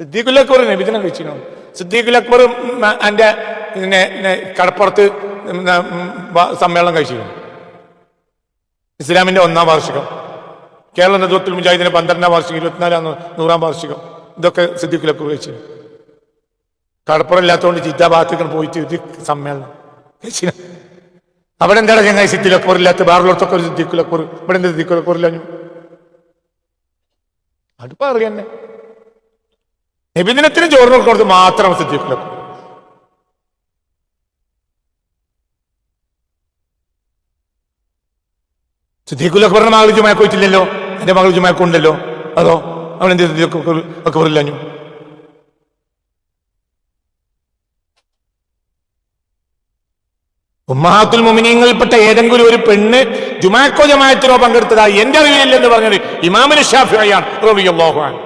സിദ്ദീഖുൽ അക്ബർ നബിദിനം കഴിച്ചിരുന്നു. സിദ്ദീഖുൽ അക്ബർ എൻ്റെ കടപ്പുറത്ത് സമ്മേളനം കഴിച്ചിരുന്നു. ഇസ്ലാമിന്റെ 1ാം വാർഷികം, കേരള നേതൃത്വത്തിൽ മുജാഹിദിന്റെ 12ാം വാർഷികം, 24ാം 100ാം വാർഷികം, ഇതൊക്കെ സിദ്ദീഖുൽ അക്ബർ കഴിച്ചു. കടപ്പുറം ഇല്ലാത്തതുകൊണ്ട് ജിദ്ദ ഭാഗത്തേക്ക് പോയിട്ട് ഇത് സമ്മേളനം കഴിച്ചിരുന്നു. അവിടെ എന്താണ് ചങ്ങായി സിദ്ദീഖുൽ അക്ബർ ഇല്ലാത്ത? വേറുള്ളവർക്കൊക്കെ ഒരു സിദ്ദീഖുൽ അക്ബർ, ഇവിടെ എന്താ സിദ്ദീഖുൽ അക്ബർ ഇല്ലാഞ്ഞു? അത് പറയുന്നെ നബിദിനത്തിന് ചോറിന് കൊടുത്ത് മാത്രം സിദ്ദീഖുൽ അക്ബർ. സിദ്ദീഖുൽ അക്ബറിന്റെ മകൾ ജുമാക്ക് പോയിട്ടില്ലല്ലോ, എന്റെ മകൾ ജുമാക്ക് ഉണ്ടല്ലോ. അതോ അവനെന്ത് സിദ്ദീഖുൽ അക്ബർ ഇല്ലാഞ്ഞു? ഉമ്മഹാത്തുൽ മുഅ്മിനീങ്ങളിൽപ്പെട്ട ഏതെങ്കിലും ഒരു പെണ്ണ് ജുമാക്കോ ജമാഅത്തിനോ പങ്കെടുത്തതായി എന്റെ അറിവില്ലെന്ന് പറഞ്ഞത് ഇമാമുൽ ശാഫിഈയാണ് റളിയല്ലാഹു അൻഹു.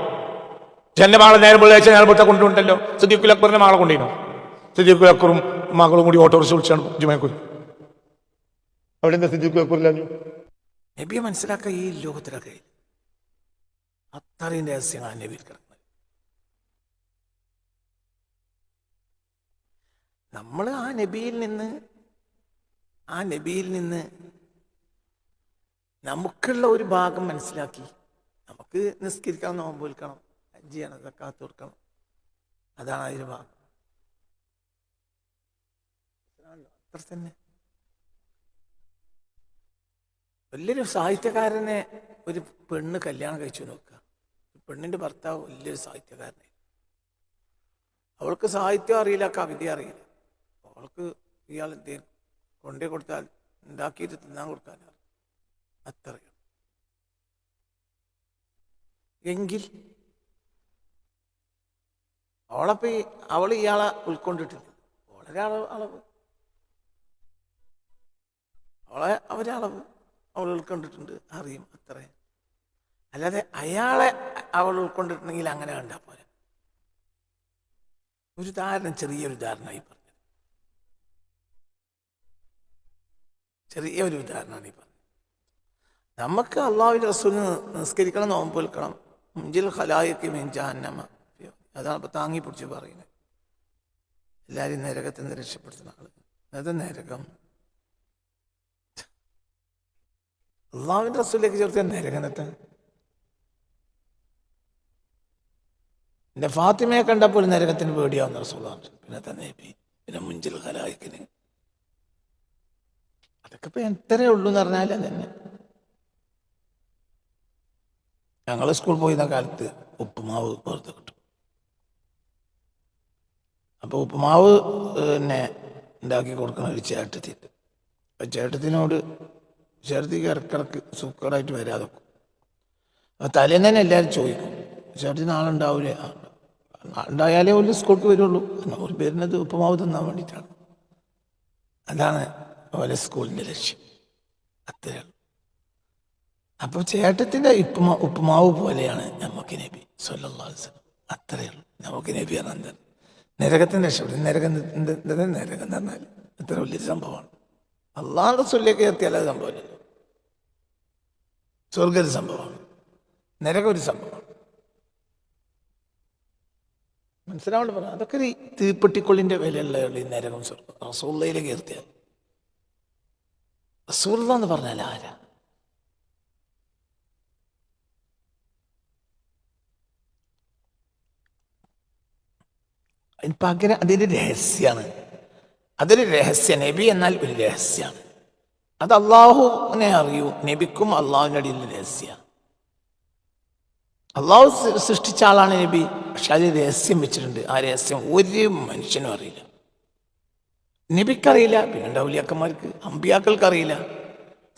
എന്റെ മകളെ നേരെ വെള്ളിയാഴ്ച നേരത്തെ കൊണ്ടുണ്ടല്ലോ. സിദ്ദീഖുൽ അക്ബറിന്റെ മകളെ കൊണ്ടിരുന്നു. സിദ്ദീഖുൽ അക്ബറും മകളും കൂടി ഓട്ടോറിക്ഷ വിളിച്ചാണ് ജുമാക്ക്. അവിടെ എന്താ സിദ്ദീഖുൽ അക്ബർ ഇല്ലാഞ്ഞു? നബിയെ മനസ്സിലാക്കുക ഈ ലോകത്തിലൊക്കെ അത്രയും രഹസ്യങ്ങളാണ് നബിയിൽ കിടക്കുന്നത്. നമ്മൾ ആ നബിയിൽ നിന്ന് നമുക്കുള്ള ഒരു ഭാഗം മനസ്സിലാക്കി. നമുക്ക് നിസ്കരിക്കണം, നോമ്പ് വിൽക്കണം, ഹജ്ജ് ചെയ്യണം, സക്കാത്ത് കൊടുക്കണം, അതാണ് അതിന്റെ ഭാഗം. അത്ര തന്നെ. വലിയൊരു സാഹിത്യകാരനെ ഒരു പെണ്ണ് കല്യാണം കഴിച്ചു നോക്കുക. പെണ്ണിന്റെ ഭർത്താവ് വലിയൊരു സാഹിത്യകാരനെ. അവൾക്ക് സാഹിത്യം അറിയില്ല, കവിത അറിയില്ല. അവൾക്ക് ഇയാൾ എന്തെങ്കിലും കൊണ്ടേ കൊടുത്താൽ ഉണ്ടാക്കിയിട്ട് തിന്നാൻ കൊടുക്കാൻ അത്രയും. എങ്കിൽ അവൾ ഇയാളെ ഉൾക്കൊണ്ടിട്ടില്ല. വളരെ അളവ് അവരളവ് അവൾ ഉൾക്കൊണ്ടിട്ടുണ്ട്, അറിയും, അത്രയും. അല്ലാതെ അയാളെ അവൾ ഉൾക്കൊണ്ടിട്ടുണ്ടെങ്കിൽ അങ്ങനെ കണ്ടാൽ പോലെ. ഒരു ഉദാഹരണം, ചെറിയൊരു ഉദാഹരണമായി പറഞ്ഞു, ചെറിയൊരു ഉദാഹരണമാണ് ഈ പറഞ്ഞത്. നമുക്ക് അള്ളാഹുവിന്റെ റസൂലിന് നിസ്കരിക്കണം, നോമ്പ് വിൽക്കണം, മുഞ്ചിൽ ഖലായിഖി മിൻ ജഹന്നമ, അതാണ് ഇപ്പൊ താങ്ങി പിടിച്ച് പറയുന്നത്. എല്ലാവരും നരകത്തിൽ നിന്ന് രക്ഷപ്പെടുത്തുന്ന ആള്. അത് നരകം അള്ളാഹുവിന്റെ റസൂലിലേക്ക് ചേർത്ത് നരകനെത്താൻ. എന്റെ ഫാത്തിമയെ കണ്ടപ്പോൾ നരകത്തിന് പേടിയാവുന്ന റസൂലാണ്. പിന്നെ തന്നെ പിന്നെ മുഞ്ചിൽ ഖലായിഖിന്. അതൊക്കെ ഇപ്പൊ എത്രയേ ഉള്ളൂ എന്ന് പറഞ്ഞാൽ തന്നെ. ഞങ്ങൾ സ്കൂൾ പോയിരുന്ന കാലത്ത് ഉപ്പുമാവ് പുറത്ത് കിട്ടും. അപ്പൊ ഉപ്പുമാവ് പിന്നെ ഉണ്ടാക്കി കൊടുക്കുന്ന ഒരു ചേട്ടത്തിണ്ട്. ചേട്ടത്തിനോട് ചേട്ടത്തിക്ക് ഇടക്കിടക്ക് സൂക്കറായിട്ട് വരാതെ വെക്കും. അപ്പൊ തലേന്ന് തന്നെ എല്ലാവരും ചോദിക്കും, ചേട്ടത്തിന് ആളുണ്ടാവില്ലേ? ഉണ്ടായാലേ ഒരു സ്കൂൾക്ക് വരുള്ളൂ. ഒരു വരുന്നത് ഉപ്പുമാവ് തിന്നാൻ വേണ്ടിയിട്ടാണ്. അതാണ് ഓലെ സ്കൂളിന്റെ ലക്ഷ്യം. അത്രയുള്ളൂ. അപ്പൊ ചേട്ടത്തിന്റെ ഉപ്പുമാവ് പോലെയാണ് നമുക്ക് നബി സ്വല്ലല്ലാഹു അലൈഹി വസല്ലം. അത്രയുള്ളൂ. നമുക്ക് നബി ആണ് നരകത്തിന്റെ രക്ഷപ്പെടും. നരകം എന്ന് പറഞ്ഞാൽ എത്ര വലിയൊരു സംഭവമാണ്. അള്ളാഹുവിന്റെ റസൂലിലേക്ക് എത്തിയാൽ അത് സംഭവമില്ലല്ലോ. സ്വർഗ്ഗ ഒരു സംഭവമാണ്, നരകം ഒരു സംഭവമാണ്. മനസ്സിലാവുണ്ട് പറയാം. അതൊക്കെ ഈ തീപ്പെട്ടിക്കൊള്ളിന്റെ വിലയുള്ള ഈ നരകം സ്വർഗ്ഗം റസൂലിലേക്ക് എത്തിയാൽ. റസൂൽ എന്ന് പറഞ്ഞാൽ ആരാ? അതിന് പകരം അതൊരു രഹസ്യമാണ്. അതൊരു രഹസ്യ. നബി എന്നാൽ ഒരു രഹസ്യമാണ്. അത് അള്ളാഹുവിനെ അറിയൂ. നബിക്കും അള്ളാഹുവിൻ്റെ അടിയിൽ രഹസ്യ. അള്ളാഹു സൃഷ്ടിച്ച ആളാണ് നബി. പക്ഷെ അത് രഹസ്യം വെച്ചിട്ടുണ്ട്. ആ രഹസ്യം ഒരു മനുഷ്യനും അറിയില്ല. നബിക്കറിയില്ല, പിന്നെ ഔലിയാക്കന്മാർക്ക്, അമ്പിയാക്കൾക്ക് അറിയില്ല.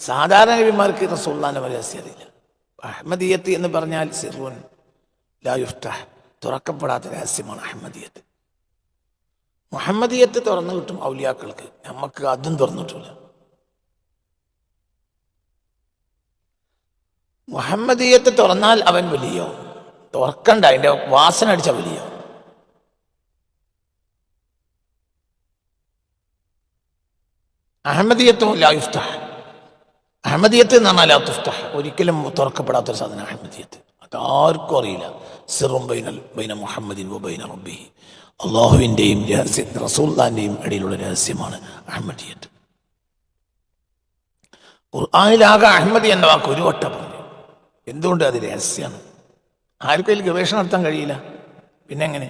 സാധാരണ നബിമാർക്ക് റസൂലുള്ളാഹിന്റെ രഹസ്യം അറിയില്ല. അഹ്മദിയത്ത് എന്ന് പറഞ്ഞാൽ സിർറുൻ ലാ യുഫ്തഹ്, തുറക്കപ്പെടാത്ത രഹസ്യമാണ് അഹ്മദിയത്ത്. മുഹമ്മദിയത്ത് തുറന്നു കിട്ടും ഔലിയാക്കൾക്ക്, നമുക്ക് അതും തുറന്നിട്ടില്ല. മുഹമ്മദിയത്ത് തുറന്നാൽ അവൻ വലിയോ, തുറക്കണ്ട, അതിന്റെ വാസന അടിച്ച വലിയോ. അഹമ്മദിയത്തും ലാ യുഫ്തഹ്. അഹമ്മദിയത്ത് എന്ന് പറഞ്ഞാൽ ലാ തുഫ്തഹ്, ഒരിക്കലും തുറക്കപ്പെടാത്തൊരു സാധനം അഹമ്മദിയത്ത്. അതാർക്കും അറിയില്ല. സിറും ബൈന മുഹമ്മദിൻ വബൈന റബ്ബിഹി, അള്ളാഹുവിൻ്റെയും റസൂലുള്ളാഹിൻ്റെയും ഇടയിലുള്ള രഹസ്യമാണ് അഹമ്മദിയത്ത്. ഖുർആനിലാകെ അഹമ്മദി എന്ന വാക്ക് ഒരു വട്ടം പറഞ്ഞു. എന്തുകൊണ്ട്? അത് രഹസ്യമാണ്. ആർക്കും അതിൽ ഗവേഷണം നടത്താൻ കഴിയില്ല. പിന്നെ എങ്ങനെ?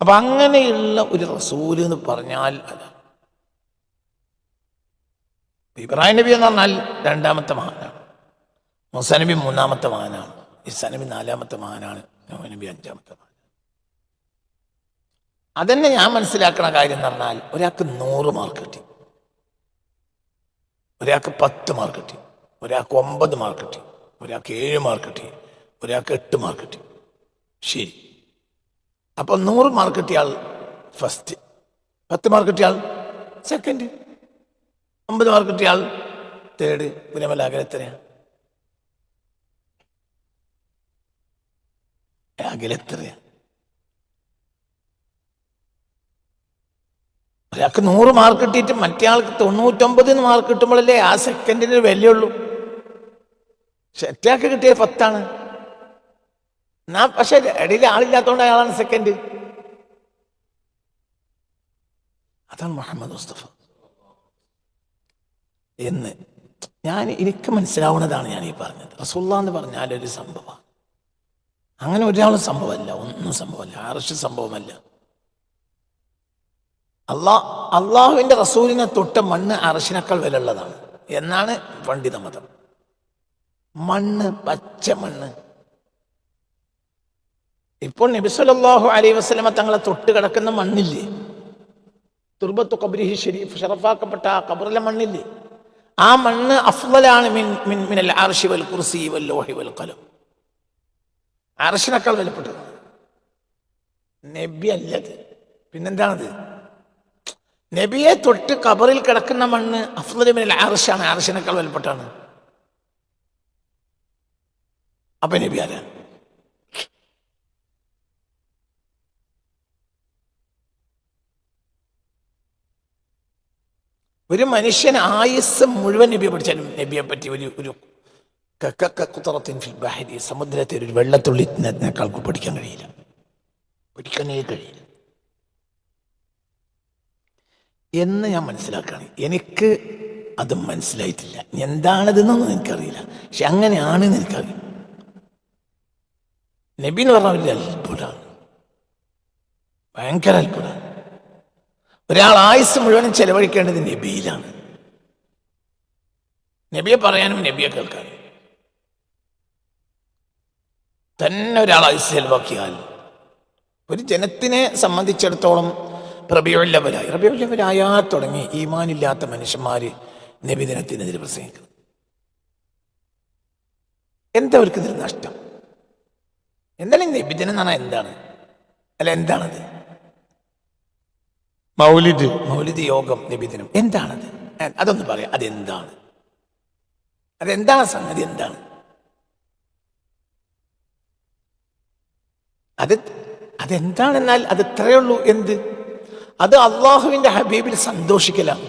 അപ്പൊ അങ്ങനെയുള്ള ഒരു റസൂല് എന്ന് പറഞ്ഞാൽ അല്ല. ഇബ്രാഹിം നബി എന്ന് പറഞ്ഞാൽ രണ്ടാമത്തെ മഹാനാണ്, മൂസാ നബി മൂന്നാമത്തെ മഹാനാണ്, ഈസാ നബി നാലാമത്തെ മഹാനാണ്, നൂഹ് നബി അഞ്ചാമത്തെ മഹാനാണ്. അതന്നെ ഞാൻ മനസ്സിലാക്കണ കാര്യം എന്ന് പറഞ്ഞാൽ ഒരാൾക്ക് 100 മാർക്ക് കിട്ടി, ഒരാൾക്ക് 10 മാർക്ക് കിട്ടി, ഒരാൾക്ക് 9 മാർക്ക് കിട്ടി, ഒരാൾക്ക് 7 മാർക്ക് കിട്ടി, ഒരാൾക്ക് 8 മാർക്ക് കിട്ടി. ശരി, അപ്പൊ 100 മാർക്ക് കിട്ടിയ ആൾ ഫസ്റ്റ്, 10 മാർക്ക് കിട്ടിയ ആൾ സെക്കൻഡ്, 9 മാർക്ക് കിട്ടിയ ആൾ തേർഡ്. പിന്നെ വല്ല അകലെത്രയാ? അകലെത്രയാ? ഒരാൾക്ക് 100 മാർക്ക് കിട്ടിയിട്ട് മറ്റേ ആൾക്ക് 99 മാർക്ക് കിട്ടുമ്പോഴല്ലേ ആ സെക്കൻഡിന് വിലയുള്ളൂ. ഒറ്റയാൾക്ക് കിട്ടിയ 10 പക്ഷെ ഇടയിൽ ആളില്ലാത്തതുകൊണ്ട് അയാളാണ് സെക്കൻഡ്. അതാണ് മുഹമ്മദ് മുസ്തഫ എന്ന് എനിക്ക് മനസ്സിലാവുന്നതാണ് ഞാൻ ഈ പറഞ്ഞത്. റസൂലുള്ളാഹി എന്ന് പറഞ്ഞാൽ ഒരു സംഭവമാണ്. അങ്ങനെ ഒരാളും സംഭവമല്ല, ഒന്നും സംഭവമല്ല, അർശ് സംഭവമല്ല. അള്ളാഹുവിന്റെ റസൂലിനെ തൊട്ട മണ്ണ് അർശിനേക്കാൾ വിലയുള്ളതാണ് എന്നാണ് പണ്ഡിത മതം. മണ്ണ്, പച്ച മണ്ണ്. ഇപ്പോൾ നബി സല്ലല്ലാഹു അലൈഹി വസല്ലമ തങ്ങളെ തൊട്ട് കിടക്കുന്ന മണ്ണില്ലേ, തുർബത്തു ഖബ്രിഹി ഷരീഫ്, ഷറഫാക്കപ്പെട്ട ആ ഖബറിലെ മണ്ണില്ലേ, ആ മണ്ണ് അഫ്ളലാണ് മിനൽ അർശി വൽ കുർസി വൽ ലൗഹി വൽ ഖലം. അർശിനേക്കാൾ വിലപ്പെട്ടത് നബി അല്ലത്. പിന്നെന്താണത്? നബിയെ തൊട്ട് ഖബറിൽ കിടക്കുന്ന മണ്ണ് അഫ്ളലു മിനൽ അർശാണ്, അർശിനേക്കാൾ വിലപ്പെട്ടാണ്. അപ്പൊ നബി ആരാ? ഒരു മനുഷ്യൻ ആയുസ് മുഴുവൻ നബിയെ പഠിച്ചാലും നബിയെ പറ്റി ഒരു സമുദ്രത്തെ ഒരു വെള്ളത്തുള്ളിനേക്കാൾക്ക് പഠിക്കാൻ കഴിയില്ല, പഠിക്കാനേ കഴിയില്ല എന്ന് ഞാൻ മനസ്സിലാക്കുകയാണ്. എനിക്ക് അത് മനസ്സിലായിട്ടില്ല, എന്താണതെന്നൊന്നും എനിക്കറിയില്ല, പക്ഷെ അങ്ങനെയാണെന്ന് എനിക്കറിയാം. നബി എന്ന് പറഞ്ഞ വലിയ അത്ഭുതമാണ്, ഭയങ്കര അത്ഭുതമാണ്. ഒരാൾ ആയുസ് മുഴുവനും ചെലവഴിക്കേണ്ടത് നബിയിലാണ്. നബിയെ പറയാനും നബിയെ കേൾക്കാനും തന്നെ ഒരാൾ ആയുസ് ചെലവാക്കിയാൽ, ഒരു ജനത്തിനെ സംബന്ധിച്ചിടത്തോളം റബീഉൽ അവ്വലായാൽ തുടങ്ങി ഈമാനില്ലാത്ത മനുഷ്യന്മാര് നബിദിനത്തിനെതിരെ പ്രസംഗിക്കുന്നു. എന്താ അവർക്ക് ഇതിൽ നഷ്ടം? എന്തായാലും നബിദിനം എന്ന് പറഞ്ഞാൽ എന്താണ്? അല്ല, എന്താണത്? മൗലിദ് യോഗം, നബിദിനം എന്താണത്? അതൊന്ന് പറയാം. അതെന്താണ് സംഗതി? എന്താണ് അതെന്താണെന്നാൽ അത് ഇത്രയേ ഉള്ളൂ. എന്ത്? അത് അള്ളാഹുവിന്റെ ഹബീബിൽ സന്തോഷിക്കലാണ്,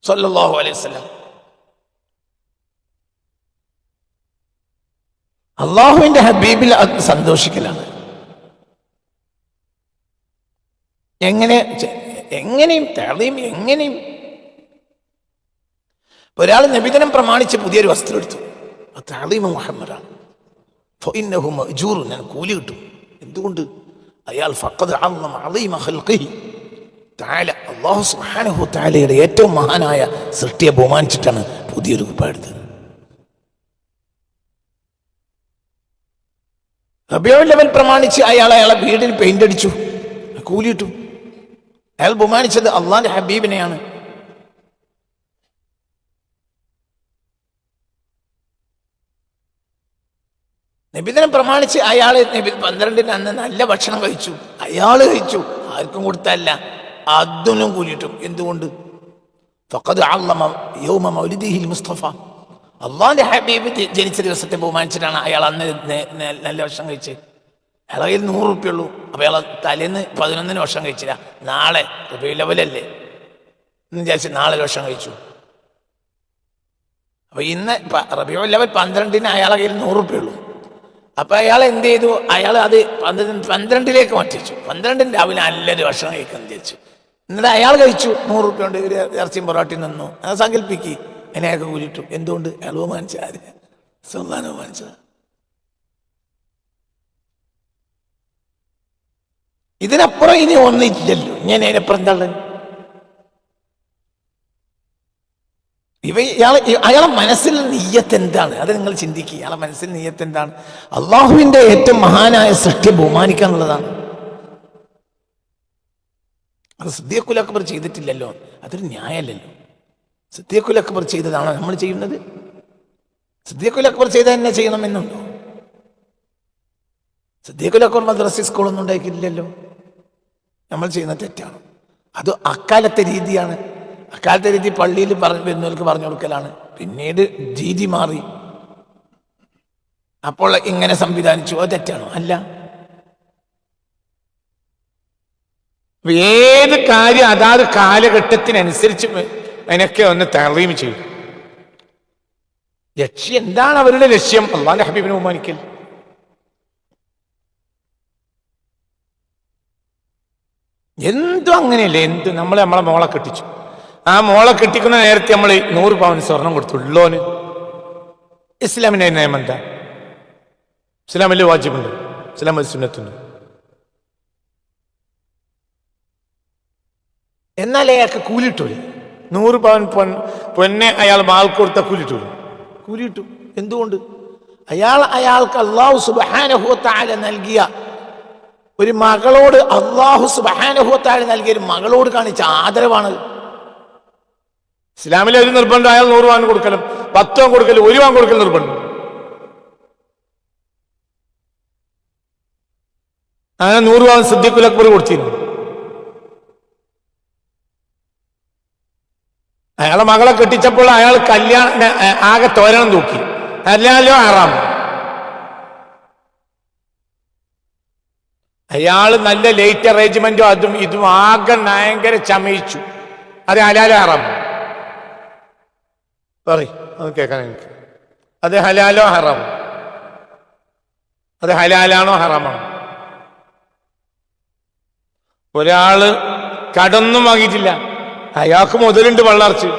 സല്ലല്ലാഹു അലൈഹി വസല്ലം. അള്ളാഹുവിന്റെ ഹബീബിൽ അത് സന്തോഷിക്കലാണ്. എങ്ങനെയും തഅ്ളീം, എങ്ങനെയും ഒരാൾ നബിദിനം പ്രമാണിച്ച് പുതിയൊരു വസ്ത്രം എടുത്തു, തഅ്ളീം മുഹമ്മദാണ്, ഫഇന്നഹു മഅ്ജൂറുൻ, ഞാൻ കൂലി കിട്ടും. എന്തുകൊണ്ട്? അയാൾ ഫഖദ് അഅ്ളമ അളീമ ഖൽഖിഹി തആല, അല്ലാഹു സുബ്ഹാനഹു വ തആലയുടെ ഏറ്റവും മഹാനായ സൃഷ്ടിയെ ബഹുമാനിച്ചിട്ടാണ് പുതിയൊരു കുപ്പായം എടുത്തത്. റബീഉൽ അവ്വൽ പ്രമാണിച്ച് അയാളെ വീടിൽ പെയിന്റ് അടിച്ചു, കൂലി കിട്ടും. അയാൾ ബഹുമാനിച്ചത് അള്ളാന്റെ ഹബീബിനെയാണ്. നബിദിനം പ്രമാണിച്ച് അയാള് 12-ന് അന്ന് നല്ല ഭക്ഷണം കഴിച്ചു, അയാള് കഴിച്ചു, ആർക്കും കൊടുത്തല്ല, അതിനും കൂലിയിട്ടും. എന്തുകൊണ്ട്? ഫഖദ് അഅ്ളമ യൗമ മൗലിദിഹിൽ മുസ്തഫ, അള്ളാന്റെ ഹബീബ് ജനിച്ച ദിവസത്തെ ബഹുമാനിച്ചിട്ടാണ് അയാൾ അന്ന് നല്ല ഭക്ഷണം കഴിച്ച്. അയാളെ കയ്യിൽ 100 റുപ്യ ഉള്ളൂ. അപ്പൊ അയാളെ തലേന്ന് 11-ന് ഭക്ഷണം കഴിച്ചില്ല, നാളെ റബീഉൽ അവ്വലല്ലേ എന്ന് വിചാരിച്ച് നാളെ ഭക്ഷണം കഴിച്ചു. അപ്പൊ ഇന്ന് റബീഉൽ അവ്വൽ 12-ന് അയാളെ കയ്യിൽ 100 റുപ്യ ഉള്ളൂ. അപ്പൊ അയാൾ എന്ത് ചെയ്തു? അയാൾ അത് 12-ലേക്ക് മാറ്റിച്ചു. 12-ന് രാവിലെ നല്ലൊരു ഭക്ഷണം കഴിക്കാൻ വിചാരിച്ചു. എന്നിട്ട് അയാൾ കഴിച്ചു. 100 റുപ്യ കൊണ്ട് ഇറച്ചിയും പൊറോട്ടയും നിന്നു. അത് സങ്കല്പിക്ക്. അതിനെയൊക്കെ കൂലിട്ടു. എന്തുകൊണ്ട്? അയാൾ ബഹുമാനിച്ചത്, സുൽത്താനെ ബഹുമാനിച്ചത്. ഇതിനപ്പുറം ഇനി ഒന്നില്ലല്ലോ. ഞാൻ അതിനപ്പുറം എന്താണ്? അയാളെ മനസ്സിൽ നിയ്യത്ത് എന്താണ്? അത് നിങ്ങൾ ചിന്തിക്കുക. അയാളെ മനസ്സിൽ നിയ്യത്ത് എന്താണ്? അള്ളാഹുവിന്റെ ഏറ്റവും മഹാനായ സൃഷ്ടിയെ ബഹുമാനിക്കുക എന്നുള്ളതാണ്. അത് സിദ്ദീഖുൽ അക്ബർ ചെയ്തിട്ടില്ലല്ലോ. അതൊരു ന്യായമല്ലല്ലോ. സിദ്ദീഖുൽ അക്ബർ ചെയ്തതാണോ നമ്മൾ ചെയ്യുന്നത്? സിദ്ദീഖുൽ അക്ബർ ചെയ്ത തന്നെ ചെയ്യണമെന്നുണ്ടോ? സിദ്ദീഖുൽ അക്ബർ മദ്രസ സ്കൂളൊന്നും ഉണ്ടാക്കിയില്ലല്ലോ. നമ്മൾ ചെയ്യുന്ന തെറ്റാണ്. അത് അക്കാലത്തെ രീതിയാണ്. അക്കാലത്തെ രീതി പള്ളിയിൽ വരുന്നവർക്ക് പറഞ്ഞു കൊടുക്കലാണ്. പിന്നീട് രീതി മാറി. അപ്പോൾ ഇങ്ങനെ സംവിധാനിച്ചു. അത് തെറ്റാണോ? അല്ല. ഏത് കാര്യം അതാത് കാലഘട്ടത്തിനനുസരിച്ച് അതിനൊക്കെ ഒന്ന് തഅ്ളീം ചെയ്യും. ലക്ഷ്യം എന്താണ്? അവരുടെ ലക്ഷ്യം അല്ലാഹുവിന്റെ ഹബീബിനെ ബഹുമാനിക്കൽ. എന്തും അങ്ങനെയല്ലേ. നമ്മളെ മോളെ കെട്ടിച്ചു. ആ മോളെ കെട്ടിക്കുന്ന നേരത്തെ നമ്മൾ 100 പവൻ സ്വർണം കൊടുത്തു ഉള്ളോന്. ഇസ്ലാമിന്റെ നിയമം എന്താ? ഇസ്ലാമിൽ വാജിബുണ്ട്, ഇസ്ലാമിൽ സുന്നത്തുണ്ട്. എന്നാലേ അയാൾക്ക് കൂലിട്ടൂലേ? 100 പവൻ പൊന്നെ അയാൾ മാൾക്ക് കൊടുത്ത കൂലിട്ടൂല? കൂലിട്ടു. എന്തുകൊണ്ട്? അയാൾക്ക് അല്ലാഹു സുബ്ഹാനഹു വ തആല നൽകിയ ഒരു മകളോട്, അല്ലാഹു സുബ്ഹാനഹു വ തആല നൽകിയ ഒരു മകളോട് കാണിച്ച ആദരവാണ്. ഇസ്ലാമിലെ ഒരു നിർബന്ധം അയാൾ 100 പവൻ കൊടുക്കലും 10 പവൻ കൊടുക്കലും 1 പവൻ കൊടുക്കൽ നിർബന്ധം. അങ്ങനെ 100 പവൻ സിദ്ദീഖുൽ അക്ബർ കൊടുത്തിരുന്നു. അയാളെ മകളെ കെട്ടിച്ചപ്പോൾ അയാൾ ആകെ തോരണം തൂക്കി. ഹലാലോ ഹറാമോ? അയാൾ നല്ല ലേറ്റ് അറേഞ്ച്മെന്റോ അതും ഇതും ആകെ ഭയങ്കര ചമയിച്ചു. അത് ഹലാലോ ഹറാമോ? പറയ്, അത് കേൾക്കാൻ എനിക്ക്. അത് ഹലാലോ ഹറാമോ? അത് ഹലാലാണോ ഹറാമാണോ? ഒരാള് കടൊന്നും വാങ്ങിയിട്ടില്ല, അയാൾക്ക് മുതലുണ്ട് വെള്ളർച്ച്.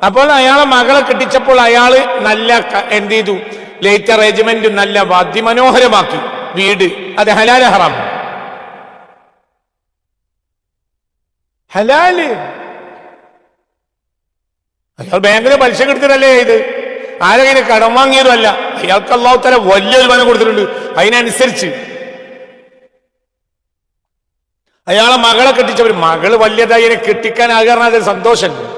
അപ്പോൾ അയാളെ മകളെ കെട്ടിച്ചപ്പോൾ അയാള് നല്ല എന്ത് ചെയ്തു? ലേറ്റ് അറേഞ്ച്മെന്റ് നല്ല അതിമനോഹരമാക്കി വീട്. അത് ഹലാല് ഹറാം? ഹലാല്. അയാൾ ബാങ്കിലെ പലിശ കെടുത്തിട്ടല്ലേ ഇത്? ആരെങ്കിലും കടം വാങ്ങിയതും അല്ല. അയാൾക്ക് അല്ലാഹു തആല വലിയൊരു വനം കൊടുത്തിട്ടുണ്ട്. അതിനനുസരിച്ച് അയാളെ മകളെ കെട്ടിച്ചവർ, മകള് വലിയതായി കെട്ടിക്കാൻ ആകാരണം അതൊരു സന്തോഷമല്ലേ.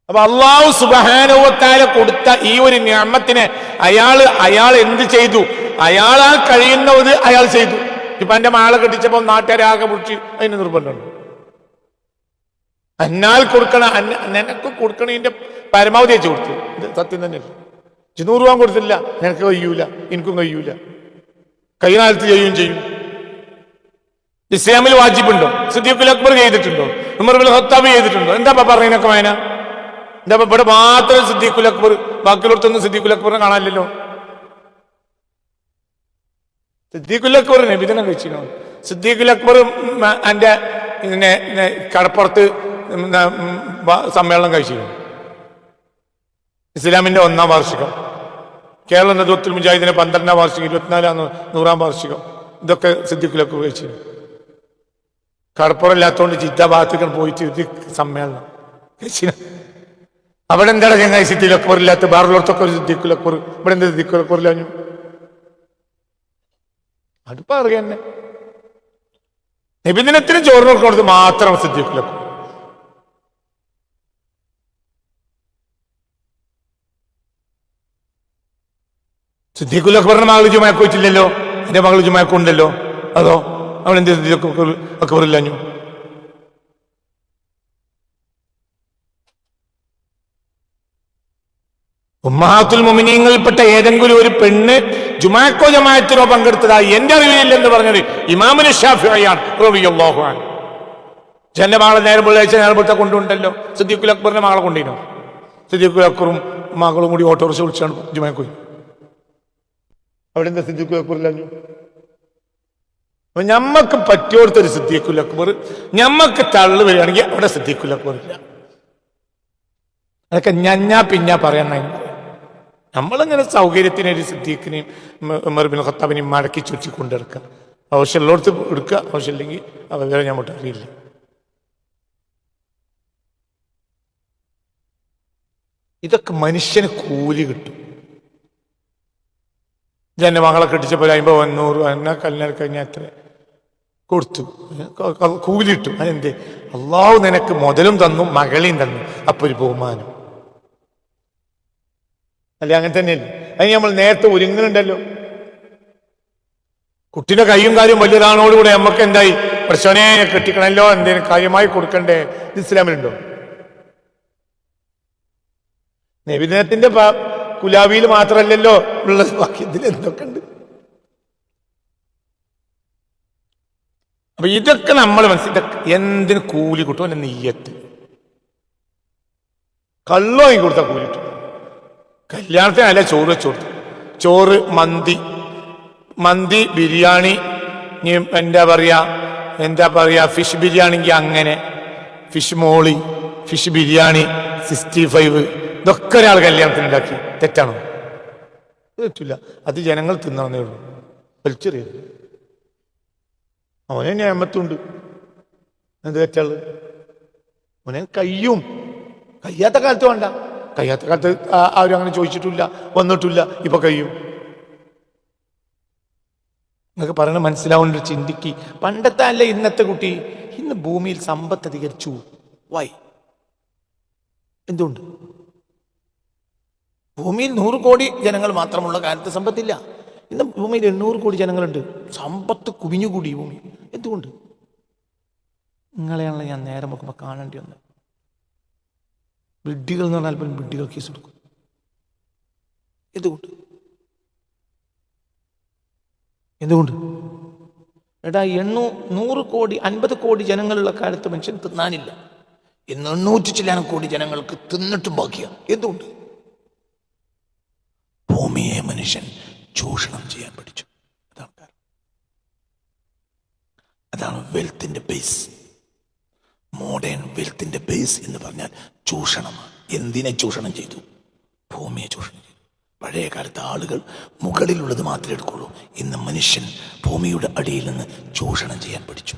അപ്പൊ അല്ലാഹു സുബ്ഹാനഹു വ തആല കൊടുത്ത ഈ ഒരു നിഅമത്തിനെ അയാൾ എന്ത് ചെയ്തു? അയാളാൽ കഴിയുന്നത് അയാൾ ചെയ്തു. ഇപ്പൊ എന്റെ മകളെ കെട്ടിച്ചപ്പോൾ നാട്ടുകാരാകെ പിടിച്ച് അതിന് നിർബന്ധമുണ്ട്. എന്നാൽ കൊടുക്കണ, നിനക്ക് കൊടുക്കണതിന്റെ പരമാവധി വെച്ച് കൊടുത്തു. ഇത് സത്യം തന്നെയല്ല. 100 രൂപ കൊടുത്തില്ല, നിനക്ക് കഴിയൂല, എനിക്കും കഴിയൂല, കൈനാലത്ത് ചെയ്യുകയും ചെയ്യും. ഇസ്ലാമിൽ വാജിബുണ്ടോ? സിദ്ദീഖുൽ അക്ബർ ചെയ്തിട്ടുണ്ടോ? ഉമർ ഇബ്നുൽ ഖത്താബ് ചെയ്തിട്ടുണ്ടോ? എന്താ പറയുന്നൊക്കെ വായന? എന്താ ഇവിടെ മാത്രം സിദ്ദീഖുൽ അക്ബർ, ബാക്കിയുള്ളടത്തൊന്നും സിദ്ദീഖുൽ അക്ബറിനെ കാണാനില്ലല്ലോ. സിദ്ദീഖുൽ അക്ബർ നബിദിനം കഴിച്ചിരുന്നു. സിദ്ദീഖുൽ അക്ബർ എന്റെ കടപ്പുറത്ത് സമ്മേളനം കഴിച്ചിരുന്നു. ഇസ്ലാമിന്റെ 1ാം വാർഷികം, കേരള നദുവത്തുൽ മുജാഹിദിന്റെ 12ാം വാർഷികം, 24ാം 100ാം വാർഷികം, ഇതൊക്കെ സിദ്ദീഖുൽ അക്ബർ കഴിച്ചിരുന്നു. കടപ്പുറമില്ലാത്തതുകൊണ്ട് ജിദ്ദ ഭാഗത്തേക്ക് പോയിട്ട് ഇത് സമ്മേളനം കഴിച്ചിരുന്നു. അവിടെ എന്താണ് ചങ്ങായി സിദ്ദീഖുൽ അക്ബർ ഇല്ലാത്ത? ബാറുള്ളവർക്കൊക്കെ ഒരു സിദ്ദീഖുൽ അക്ബർ, ഇവിടെ എന്താ സിദ്ദീഖുൽ അക്ബർ ഇല്ലാഞ്ഞു? അത് പറയുക തന്നെ. നിബിദിനത്തിന് ചോറിന് കൊടുത്ത് മാത്രം സിദ്ദീഖുൽ അക്ബർ. സിദ്ദീഖുൽ അക്ബറിന്റെ മകൾ ജുമാക്ക് വെച്ചില്ലല്ലോ, എന്റെ മകൾ ജുമാക്ക് ഉണ്ടല്ലോ. അതോ അവളെന്ത് സിദ്ദീഖുൽ അക്ബർ ഇല്ലാഞ്ഞു? ഉമ്മഹാത്തുൽ മുഅ്മിനീങ്ങളിൽപ്പെട്ട ഏതെങ്കിലും ഒരു പെണ്ണ് ജുമാക്കോ ജമാഅത്തിനോ പങ്കെടുത്തതായി എന്റെ അറിവില്ലെന്ന് പറഞ്ഞത് ഇമാമുൽ ശാഫിഈയാണ് റളിയല്ലാഹു അൻഹു. ജന്റെ മകളെ നേരം വെള്ളിയാഴ്ച നേരത്തെ കൊണ്ടുണ്ടല്ലോ. സിദ്ദീഖുൽ അക്ബറിന്റെ മകളെ കൊണ്ടിനോ? സിദ്ദീഖുൽ അക്ബറും മകളും കൂടി ഓട്ടോറിക്ഷ വിളിച്ചാണ് ജുമാക്ക് പോയി. അവിടെ എന്താ സിദ്ദീഖുൽ അക്ബറില്ലാഞ്ഞു? അപ്പൊ ഞമ്മക്ക് പറ്റിയോടത്തൊരു സിദ്ദീഖുൽ അക്ബർ, ഞമ്മക്ക് തള്ളു വരികയാണെങ്കിൽ അവിടെ സിദ്ദീഖുൽ അക്ബർ ഇല്ല. അതൊക്കെ ഞഞ്ഞാ പിഞ്ഞാ പറയാൻ നമ്മളിങ്ങനെ സൗകര്യത്തിനൊരു സിദ്ദീഖിനെയും ഉമർ ബിൻ ഖത്താബിനെയും മടക്കി ചുറ്റി കൊണ്ടെടുക്കുക. ആവശ്യമുള്ളടത്ത് എടുക്കുക, ആവശ്യമില്ലെങ്കിൽ അവരെ ഞാൻ അറിയില്ല. ഇതൊക്കെ മനുഷ്യന് കൂലി കിട്ടും. എൻ്റെ മകളെ കെട്ടിച്ചപ്പോൾ 50 100 എന്നാ കല്യാണം കഴിഞ്ഞാൽ എത്ര കൊടുത്തു, കൂലി കിട്ടും. അതെന്തേ? അള്ളാഹു നിനക്ക് മുതലും തന്നു മകളെയും തന്നു, അപ്പൊ ഒരു ബഹുമാനം അല്ലെ? അങ്ങനെ തന്നെയല്ലേ? അതിന് നമ്മൾ നേരത്തെ ഒരുങ്ങുന്നുണ്ടല്ലോ. കുട്ടിയുടെ കയ്യും കാര്യം വലിയതാണോടുകൂടെ നമുക്ക് എന്തായി, പ്രശ്നെ കെട്ടിക്കണല്ലോ, എന്തേലും കാര്യമായി കൊടുക്കണ്ടേ? ഇത് ഇസ്ലാമിലുണ്ടോ? നബിദിനത്തിന്റെ കുലാബിയിൽ മാത്രമല്ലല്ലോ ഉള്ളത്, ബാക്കി ഇതിൽ എന്തൊക്കെ ഉണ്ട്? അപ്പൊ ഇതൊക്കെ നമ്മൾ മനസ്സിലാക്കി. എന്തിന് കൂലി കിട്ടും? എന്നെ നെയ്യത്ത് കള്ളോ ഈ കൊടുത്താൽ കൂലി കിട്ടും. കല്യാണത്തിനല്ല ചോറ് വെച്ചു കൊടുത്തു. ചോറ്, മന്തി, ബിരിയാണി, എന്താ പറയാ ഫിഷ് ബിരിയാണിക്ക് അങ്ങനെ, ഫിഷ് മോളി, ഫിഷ് ബിരിയാണി, 65 ഇതൊക്കെ ഒരാൾ കല്യാണത്തിന് ഉണ്ടാക്കി. തെറ്റാണോ? തെറ്റില്ല. അത് ജനങ്ങൾ തിന്നണേ ഉള്ളൂ, വലിച്ചെറിയരുത്. അവനെ ഞാമത്തുണ്ട്, എന്ത് തെറ്റുള്ളത്? അവനെ കഴിയാത്ത കാലത്ത് വേണ്ട. കഴിയാത്ത കാലത്ത് ആരും അങ്ങനെ ചോദിച്ചിട്ടില്ല, വന്നിട്ടില്ല. ഇപ്പൊ കഴിയും. നിങ്ങൾക്ക് പറയണ മനസ്സിലാവുന്ന ചിന്തിക്ക്. പണ്ടത്തെ അല്ല ഇന്നത്തെ കുട്ടി. ഇന്ന് ഭൂമിയിൽ സമ്പത്ത് അധികരിച്ചു. വൈ? എന്തുകൊണ്ട്? ഭൂമിയിൽ 100 കോടി ജനങ്ങൾ മാത്രമുള്ള കാലത്ത് സമ്പത്തില്ല. ഇന്ന് ഭൂമിയിൽ 800 കോടി ജനങ്ങളുണ്ട്. സമ്പത്ത് കുവിഞ്ഞുകൂടി ഭൂമി. എന്തുകൊണ്ട്? നിങ്ങളെയാണല്ലോ ഞാൻ നേരം നോക്കുമ്പോൾ കാണേണ്ടി വന്നത്. വിഡ്ഢികൾ എന്ന് പറഞ്ഞാൽ പോലും വിഡ്ഢികൾ കേസ് എടുക്കും. എന്തുകൊണ്ട്? എടാ 100 കോടി 50 കോടി ജനങ്ങളുള്ള കാലത്ത് മനുഷ്യൻ തിന്നാനില്ല. ഇന്ന് 800 ചില്ലാനം കോടി ജനങ്ങൾക്ക് തിന്നിട്ടും ബാക്കിയാണ്. എന്തുകൊണ്ട്? ഭൂമിയെ മനുഷ്യൻ ചൂഷണം ചെയ്യാൻ പഠിച്ചു. അതാണ് വെൽത്തിന്റെ ബേസ്. മോഡേൺ വെൽത്തിന്റെ ബേസ് എന്ന് പറഞ്ഞാൽ ചൂഷണമാണ്. എന്തിനെ ചൂഷണം ചെയ്തു? ഭൂമിയെ ചൂഷണം ചെയ്തു. പഴയ കാലത്ത് ആളുകൾ മുകളിലുള്ളത് മാത്രമേ എടുക്കുള്ളൂ. ഇന്ന് മനുഷ്യൻ ഭൂമിയുടെ അടിയിൽ നിന്ന് ചൂഷണം ചെയ്യാൻ പഠിച്ചു.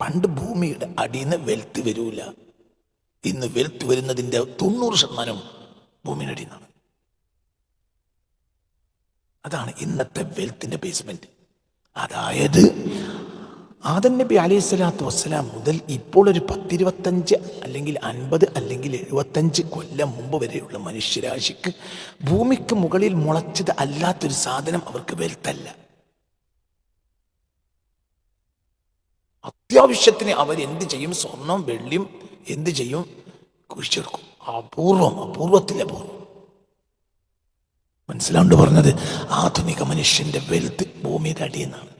പണ്ട് ഭൂമിയുടെ അടിയിൽ നിന്ന് വെൽത്ത് വരൂല. ഇന്ന് വെൽത്ത് വരുന്നതിൻ്റെ 90% ഭൂമിയുടെ അടിയിൽ നിന്നാണ്. അതാണ് ഇന്നത്തെ വെൽത്തിന്റെ ബേസ്മെന്റ്. അതായത് ആദം നബി അലൈഹി സ്വലാത്തു വസ്സലാം മുതൽ ഇപ്പോൾ ഒരു 10, 25 അല്ലെങ്കിൽ 50 അല്ലെങ്കിൽ 75 കൊല്ലം മുമ്പ് വരെയുള്ള മനുഷ്യരാശിക്ക് ഭൂമിക്ക് മുകളിൽ മുളച്ചത് അല്ലാത്തൊരു സാധനം അവർക്ക് വെൽത്തല്ല. അത്യാവശ്യത്തിന് അവരെന്ത് ചെയ്യും? സ്വർണം വെള്ളിയും എന്ത് ചെയ്യും? കുഴിച്ചെടുക്കും. അപൂർവത്തിലെ അപൂർവം. മനസ്സിലാണ്ട് പറഞ്ഞത്? ആധുനിക മനുഷ്യന്റെ വെൽത്ത് ഭൂമിയുടെ അടിയിൽ നിന്നാണ്.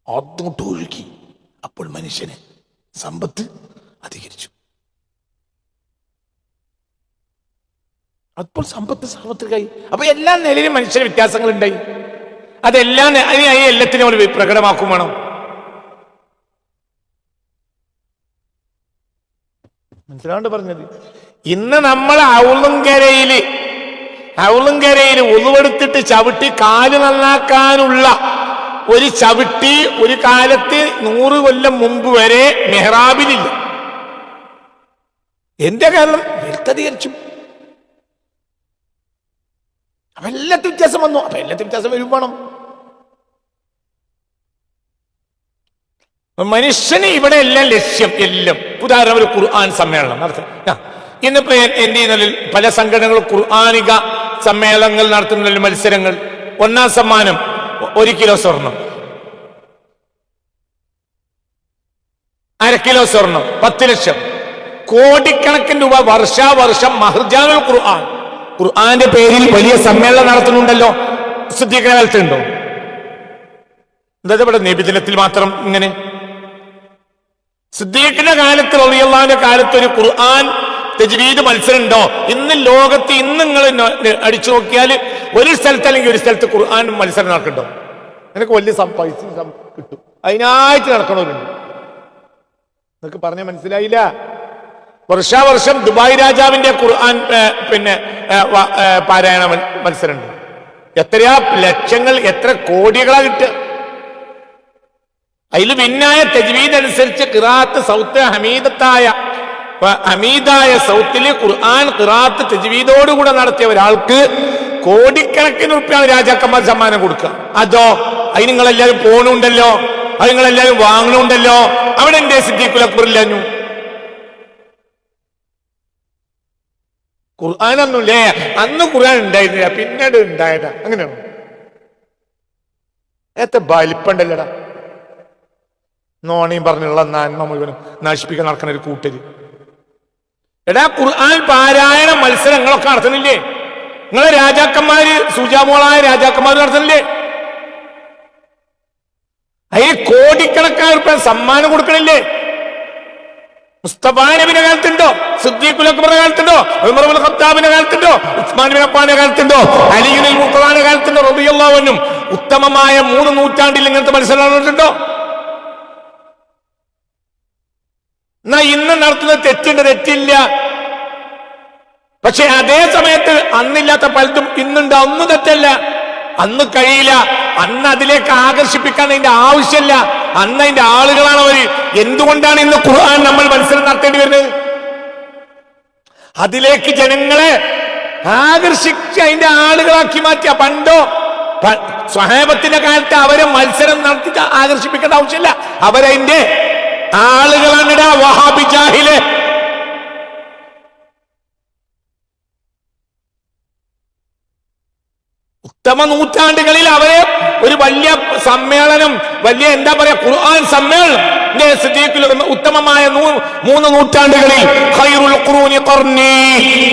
അങ്ങോട്ട് ഒഴുകി. അപ്പോൾ മനുഷ്യന് സമ്പത്ത് അധികരിച്ചു. അപ്പോൾ സാർവത്രികമായി. അപ്പൊ എല്ലാ നിലയിലും മനുഷ്യന് വ്യത്യാസങ്ങൾ ഉണ്ടായി. അതെല്ലാം എല്ലാത്തിനും അവർ പ്രകടമാക്കും വേണം. മനസ്സിലാണ്ട് പറഞ്ഞത്? ഇന്ന് നമ്മൾ ഔളുങ്കരയിൽ ഉളുവെടുത്തിട്ട് ചവിട്ടി കാല് നന്നാക്കാനുള്ള ഒരു ചവിട്ടി ഒരു കാലത്ത് 100 കൊല്ലം മുമ്പ് വരെ മെഹ്റാബിലില്ല. എന്റെ കാരണം വെൽത്തധികരിച്ചു. അപ്പൊ എല്ലാത്തും വ്യത്യാസം വന്നു. അപ്പൊ എല്ലാത്തും വ്യത്യാസം വരും വേണം. മനുഷ്യന് ഇവിടെ എല്ലാം ലക്ഷ്യം. എല്ലാം ഉദാഹരണം ഒരു ഖുർആൻ സമ്മേളനം നടത്തും. ഇന്നിപ്പോ എന്റെ പല സംഘടനകളും ഖുർആനിക സമ്മേളനങ്ങൾ നടത്തുന്ന മത്സരങ്ങൾ. 1ാം സമ്മാനം 1 കിലോ സ്വർണം, 1/2 കിലോ സ്വർണം, 10 ലക്ഷം, കോടിക്കണക്കിന് രൂപ വർഷാവർഷം മഹർജാനുൽ ഖുർആന്റെ പേരിൽ വലിയ സമ്മേളനം നടത്തുന്നുണ്ടല്ലോ. സിദ്ദീഖിന്റെ കാലത്തുണ്ടോ? എന്താ ഇവിടെ നബിദിനത്തിൽ മാത്രം ഇങ്ങനെ? സിദ്ദീഖിന്റെ കാലത്ത് റളിയല്ലാഹുവിന്റെ കാലത്ത് ഒരു ഖുർആൻ തജ്വീദ് മത്സരം ഉണ്ടോ? ഇന്ന് ലോകത്ത് നിങ്ങൾ അടിച്ചു നോക്കിയാൽ ഒരു സ്ഥലത്ത് അല്ലെങ്കിൽ ഒരു സ്ഥലത്ത് ഖുർആൻ മത്സരം നടക്കുന്നുണ്ടോ? നിനക്ക് വലിയ പൈസ കിട്ടും, അതിനായിട്ട് നടക്കണവരുണ്ട്. നിനക്ക് പറഞ്ഞ മനസ്സിലായില്ല? വർഷാവർഷം ദുബായ് രാജാവിന്റെ ഖുർആൻ പാരായണ മത്സരമുണ്ട്. എത്രയാ ലക്ഷങ്ങൾ, എത്ര കോടികളാ കിട്ടുക. അതിൽ ഭിന്നായ തജ്വീദ് അനുസരിച്ച് ഖിറാഅത്ത് സൗത്ത് ഹമീദായ സൗത്തില് ഖുർആൻ ഖിറാഅത്ത് തജ്വീദോടുകൂടെ നടത്തിയ ഒരാൾക്ക് കോടിക്കണക്കിന് റുപ്യാണ് രാജാക്കന്മാർ സമ്മാനം കൊടുക്കുക. അതോ അത് നിങ്ങളെല്ലാരും പോണുണ്ടല്ലോ, അത് നിങ്ങളെല്ലാരും വാങ്ങണുണ്ടല്ലോ. അവിടെ എന്റെ സിദ്ദീഖുൽ അക്ബർ ഇല്ലാഞ്ഞു. ഖുർആനൊന്നുമില്ലേ? അന്ന് ഖുർആൻ ഉണ്ടായിരുന്നില്ല, പിന്നീട് ഉണ്ടായതാ. അങ്ങനെയാണോ? എത്ര വലിപ്പുണ്ടല്ലടാ. നോണയും പറഞ്ഞുള്ള നന്മ മുഴുവനും നശിപ്പിക്കാൻ നടക്കുന്ന ഒരു കൂട്ടര്. എടാ, ഖുർആൻ പാരായണ മത്സരങ്ങളൊക്കെ നടത്തുന്നില്ലേ? നിങ്ങളെ രാജാക്കന്മാര്, സുജാമോളായ രാജാക്കന്മാർ നടത്തുന്നില്ലേ? അതിന് കോടിക്കണക്കാർ സമ്മാനം കൊടുക്കണില്ലേ? മുസ്തഫ നബിയുടെ കാലത്തുണ്ടോ? സിദ്ദീഖുൽ അക്ബറുടെ കാലത്തുണ്ടോ? ഉമർ ഇബ്നുൽ ഖത്താബിന്റെ കാലത്തുണ്ടോ? ഉസ്മാൻ ബിൻ അഫ്ഫാന്റെ കാലത്തുണ്ടോ? അലി ഇബ്നുൽ മുർത്തദയുടെ കാലത്തുണ്ടോ? റളിയല്ലാഹു അൻഹു. ഉത്തമമായ 3 നൂറ്റാണ്ടിൽ ഇങ്ങനത്തെ മത്സരം നടന്നിട്ടുണ്ടോ? എന്നാ ഇന്ന് നടത്തുന്ന തെറ്റില്ല. പക്ഷെ അതേ സമയത്ത് അന്നില്ലാത്ത പലതും ഇന്നുണ്ട്. ഒന്നും തെറ്റല്ല. അന്ന് കഴിയില്ല. അന്ന് അതിലേക്ക് ആകർഷിപ്പിക്കാൻ അതിന്റെ ആവശ്യമില്ല. അന്ന് അതിന്റെ ആളുകളാണ് അവര്. എന്തുകൊണ്ടാണ് ഇന്ന് ഖുർആൻ നമ്മൾ മത്സരം നടത്തേണ്ടി വരുന്നത്? അതിലേക്ക് ജനങ്ങളെ ആകർഷിച്ച് അതിന്റെ ആളുകളാക്കി മാറ്റിയ. പണ്ടോ സ്വഹാബത്തിന്റെ കാലത്ത് അവരെ മത്സരം നടത്തി ആകർഷിപ്പിക്കേണ്ട ആവശ്യമില്ല. അവരതിന്റെ ആളുകളാണ്. വഹാബി ജാഹില്. ഉത്തമ നൂറ്റാണ്ടുകളിൽ അവരെ ഒരു വലിയ സമ്മേളനം, വലിയ എന്താ പറയാ, ഖുർആൻ സമ്മേളനം. ഉത്തമമായ 3 നൂറ്റാണ്ടുകളിൽ ഖൈറുൽ ഖുറൂനി ഖർനി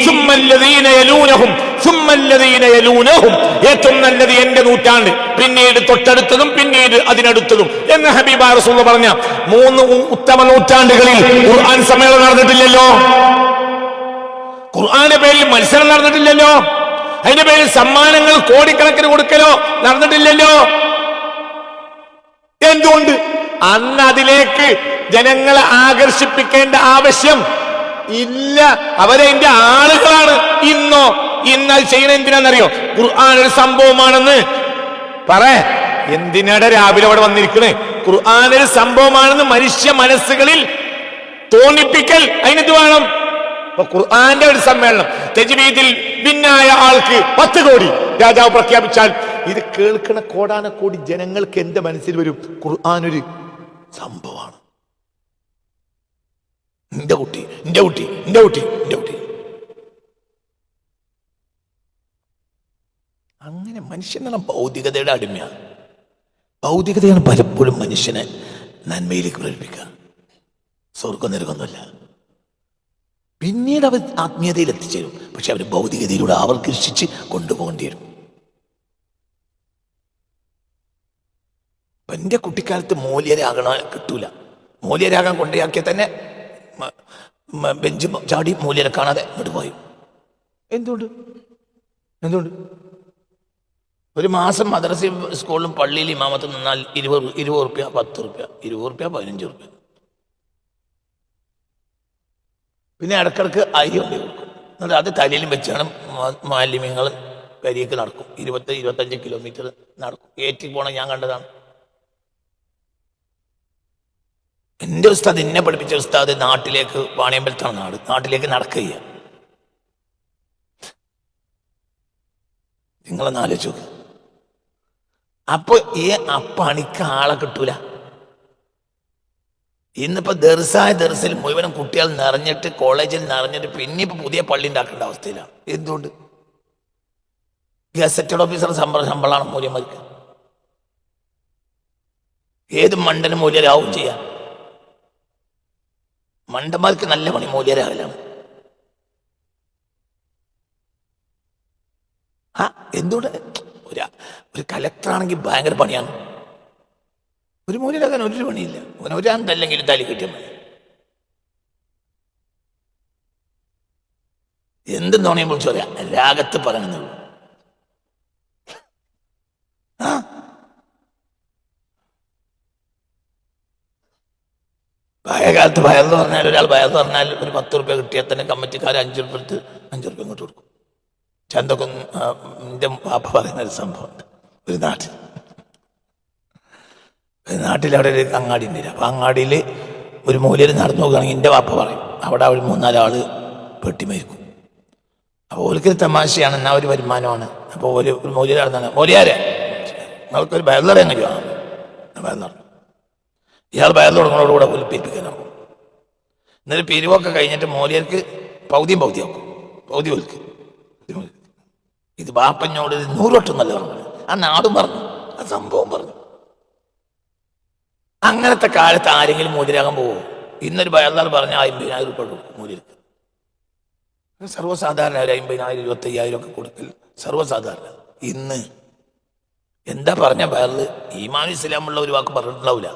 സുമ്മല്ലദീന യലൂനഹും സുമ്മല്ലദീന യലൂനഹും, ഏറ്റവും നല്ലത് എന്റെ നൂറ്റാണ്ട്, പിന്നീട് തൊട്ടടുത്തതും പിന്നീട് അതിനടുത്തതും എന്ന് ഹബീബായ റസൂലുള്ളാഹി പറഞ്ഞ 3 ഉത്തമ നൂറ്റാണ്ടുകളിൽ ഖുർആൻ സമ്മേളനം നടന്നിട്ടില്ലല്ലോ. ഖുർആന്റെ പേരിൽ മത്സരം നടന്നിട്ടില്ലല്ലോ. അതിന്റെ പേരിൽ സമ്മാനങ്ങൾ കോടിക്കണക്കിന് കൊടുക്കലോ നടന്നിട്ടില്ലല്ലോ. എന്തുകൊണ്ട്? അന്ന് അതിലേക്ക് ജനങ്ങളെ ആകർഷിപ്പിക്കേണ്ട ആവശ്യം ഇല്ല. അവരതിന്റെ ആളുകളാണ്. ഇന്നത് ചെയ്യണ എന്തിനാണെന്നറിയോ? ഖുർആൻ ഒരു സംഭവമാണെന്ന് എന്തിനാടെ രാവിലെ അവിടെ വന്നിരിക്കണേ? ഖുർആൻ ഒരു സംഭവമാണെന്ന് മനുഷ്യ മനസ്സുകളിൽ തോന്നിപ്പിക്കൽ. അതിനെന്ത് വേണം? ഖുർആന്റെ ഒരു സമ്മേളനം, തജ്വീദിൽ ഭിന്നായ ആൾക്ക് 10 കോടി രാജാവ് പ്രഖ്യാപിച്ചാൽ ഇത് കേൾക്കണ കോടാനക്കോടി ജനങ്ങൾക്ക് എന്റെ മനസ്സിൽ വരും, ഖുർആൻ ഒരു സംഭവമാണ്. എന്റെ കുട്ടി. അങ്ങനെ മനുഷ്യൻ ഭൗതികതയുടെ അടിമയാണ്. ഭൗതികതയാണ് പലപ്പോഴും മനുഷ്യനെ നന്മയിലേക്ക് പ്രേരിപ്പിക്കുക. സ്വർഗം നരകമൊന്നുമല്ല. പിന്നീട് അവർ ആത്മീയതയിൽ എത്തിച്ചേരും. പക്ഷെ അവർ ഭൗതികതയിലൂടെ ആവർത്തിച്ച് കൊണ്ടുപോകേണ്ടി വരും. എന്റെ കുട്ടിക്കാലത്ത് മൂല്യരാകണ കിട്ടൂല. മൂല്യരാകാൻ കൊണ്ടയാക്കിയ തന്നെ ബെഞ്ച് ചാടി മൂല്യരെ കാണാതെ ഇങ്ങോട്ട് പോയി. എന്തുകൊണ്ട്? ഒരു മാസം മദ്രസയും സ്കൂളിലും പള്ളിയിൽ ഇമാമത്ത് നിന്നാൽ 20 റുപ്യ, 10 റുപ്യ, 20 റുപ്യ, 15 റുപ്യ. പിന്നെ ഇടക്കിടക്ക് അരി കൊണ്ടു കൊടുക്കും. എന്നിട്ട് അത് തലയിലും വെച്ചാണ് മാലിന്യങ്ങൾ കരിയൊക്കെ നടക്കും. 20-25 കിലോമീറ്റർ നടക്കും. ഏറ്റി പോണം. ഞാൻ കണ്ടതാണ്. എൻ്റെ ഉസ്താദ്, എന്നെ പഠിപ്പിച്ച ഉസ്താദ് നാട്ടിലേക്ക്, വാണിയമ്പലത്താണ് നാട്ടിലേക്ക് നടക്കുക. നിങ്ങളൊന്ന് ആലോചിച്ചു. അപ്പൊ പണിക്ക് ആളെ കിട്ടൂല. ഇന്നിപ്പോ ദർസിൽ മുഴുവനും കുട്ടികൾ നിറഞ്ഞിട്ട്, കോളേജിൽ നിറഞ്ഞിട്ട്, പിന്നെ ഇപ്പൊ പുതിയ പള്ളി ഉണ്ടാക്കേണ്ട അവസ്ഥയിലാണ്. എന്തുകൊണ്ട്? ഗസറ്റഡ് ഓഫീസർ ശമ്പളമാണ് മൂല്യന്മാർക്ക്. ഏത് മണ്ടനും മൂല്യരാവും ചെയ്യാം. മണ്ടന്മാർക്ക് നല്ല പണി മൂല്യരാകലാണ്. എന്തുകൊണ്ട്? ഒരു കലക്ടറാണെങ്കിൽ ഭയങ്കര പണിയാണ്. ഒരു മൂല്യരാകാൻ ഒരു പണിയില്ല. ഒരന്തല്ലെങ്കിലും തലി കിട്ടിയ മതി. എന്തും തോണിയും വിളിച്ചു പറയാം, രാഗത്ത് പറയണമെന്നുള്ളൂ. പഴയകാലത്ത് വയറെന്ന് പറഞ്ഞാൽ ഒരാൾ വയറെന്ന് പറഞ്ഞാൽ ഒരു 10 റുപ്യ കിട്ടിയാൽ തന്നെ കമ്മിറ്റിക്കാർ 5 റുപ്യ എടുത്ത് 5 റുപ്യ ഇങ്ങോട്ട് കൊടുക്കും. ചന്തൊക്കെ എൻ്റെ പാപ്പ പറയുന്ന ഒരു സംഭവമുണ്ട്. ഒരു നാട്ടിലവിടെ ഒരു അങ്ങാടി ഉണ്ട്. അപ്പം അങ്ങാടിയിൽ ഒരു മൂലയിൽ നടന്നു നോക്കുകയാണെങ്കിൽ എൻ്റെ വാപ്പ പറയും അവിടെ ഒരു 3-4 ആള് പെട്ടിമരിക്കും. അപ്പോൾ ഓൽക്കൊരു തമാശയാണ്, എന്നാൽ ഒരു വരുമാനമാണ്. അപ്പോൾ ഒരു മൂലയിൽ നടന്നാണ്, മൂലിയാരെ നിങ്ങൾക്കൊരു ബയർലറിയാൻ കഴിയുമോ? ബയർലർ ഇയാൾ ബയർലർ തുടങ്ങുന്നതോടുകൂടെ പിരിപ്പിക്കാനാവും. എന്നിട്ട് പിരിവൊക്കെ കഴിഞ്ഞിട്ട് മൂലിയർക്ക് പൗതിയും ആക്കും, പൗതി ഓൽക്ക്. ഇത് ബാപ്പഞ്ഞോട് 100 വട്ടമൊന്നല്ല പറഞ്ഞു, ആ നാടും പറഞ്ഞു, ആ സംഭവം പറഞ്ഞു. അങ്ങനത്തെ കാലത്ത് ആരെങ്കിലും മൂല്യരാകാൻ പോവോ? ഇന്നൊരു ബയർദാർ പറഞ്ഞ 50,000 രൂപ കൊടുക്കും മൂല്യർക്ക്. സർവ്വസാധാരണ ഒരു 50,000 25,000 ഒക്കെ കൊടുക്കൽ സർവ്വസാധാരണ. ഇന്ന് എന്താ പറഞ്ഞ ബയറിൽ ഈമാൻ ഇസ്ലാമുള്ള ഒരു വാക്ക് പറഞ്ഞിട്ടുണ്ടാവില്ല.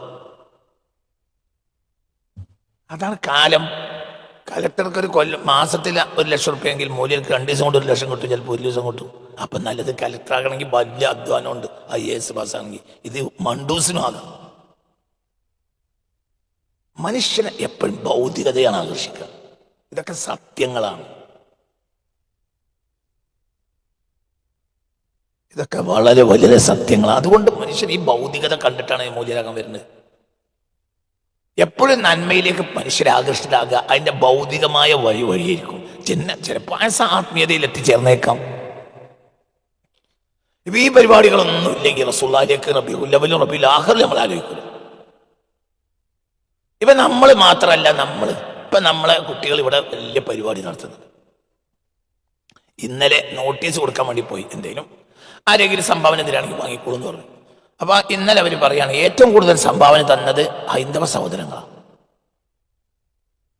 അതാണ് കാലം. കലക്ടർക്ക് ഒരു മാസത്തിൽ 1 ലക്ഷം റുപ്യെങ്കിൽ മൂല്യർക്ക് 2 ദിവസം കൊണ്ട് 1 ലക്ഷം കിട്ടും, ചിലപ്പോൾ 1 ദിവസം കിട്ടും. അപ്പം നല്ലത് കലക്ടർ ആകണമെങ്കിൽ വലിയ അധ്വാനമുണ്ട്. IAS പാസ്സാണെങ്കിൽ ഇത് മണ്ടൂസിനും ആകാം. മനുഷ്യനെ എപ്പോഴും ഭൗതികതയാണ് ആകർഷിക്കുക. ഇതൊക്കെ സത്യങ്ങളാണ്. ഇതൊക്കെ വളരെ വലിയ സത്യങ്ങളാണ്. അതുകൊണ്ട് മനുഷ്യൻ ഈ ഭൗതികത കണ്ടിട്ടാണ് ഈ മൂല്യരാഗം വരുന്നത്. എപ്പോഴും നന്മയിലേക്ക് മനുഷ്യരെ ആകർഷിതരാകുക അതിൻ്റെ ഭൗതികമായ വഴിയായിരിക്കും. ചിലപ്പോൾ ആത്മീയതയിൽ എത്തിച്ചേർന്നേക്കാം. ഇപ്പം ഈ പരിപാടികളൊന്നും ഇല്ലെങ്കിൽ റസൂലുള്ളാഹിലേക്ക് റബീഉൽ അവ്വലും റബീഉൽ ആഖിറും നമ്മൾ ആലോചിക്കില്ല. ഇപ്പം നമ്മൾ മാത്രമല്ല, നമ്മളെ കുട്ടികൾ ഇവിടെ വലിയ പരിപാടി നടത്തുന്നത്. ഇന്നലെ നോട്ടീസ് കൊടുക്കാൻ വേണ്ടി പോയി, എന്തെങ്കിലും ആരെങ്കിലും സംഭാവന തരാണെങ്കിൽ വാങ്ങിക്കോളൂ എന്ന് പറഞ്ഞു. അപ്പോൾ ഇന്നലെ അവർ പറയുകയാണ് ഏറ്റവും കൂടുതൽ സംഭാവന തന്നത് ഹൈന്ദവ സഹോദരങ്ങളാണ്.